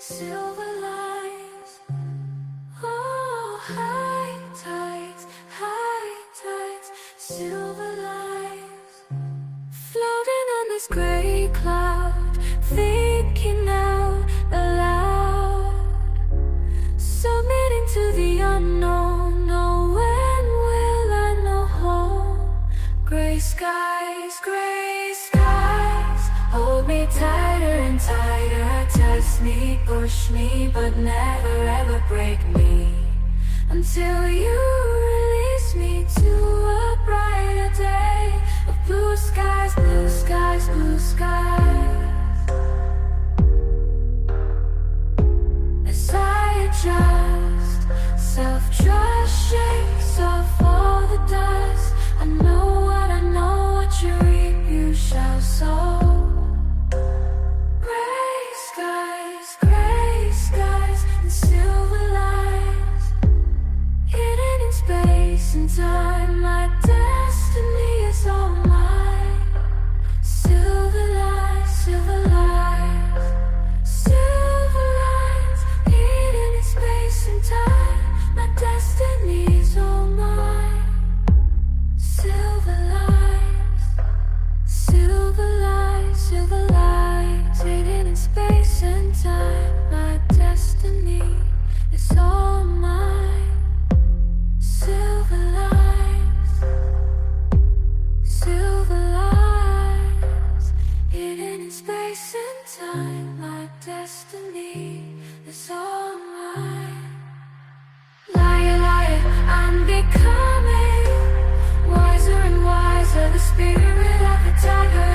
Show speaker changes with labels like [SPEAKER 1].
[SPEAKER 1] silver lines. Oh, high tides, silver lines. Floating on this gray cloud, thinking out aloud, submitting to the unknown. No, when will I know home? Gray skies, hold me tighter and tighter. Test me, push me, but never ever break me, until you release me to a brighter day of blue skies, blue skies, blue skies. As I adjust, self-trust shakes off all the dust. I know what you reap, you shall sow. Gray skies and silver lines, hidden in space and time. My destiny is all mine. Silver lines, silver lines, silver lines, hidden in space and time. My destiny is all mine. Silver lines, silver lines, silver lines, hidden in space and time. My destiny is all mine. Silver lines, silver lines, hidden in space and time. My destiny is all mine. Liar, liar, I'm becoming wiser and wiser. The spirit of the tiger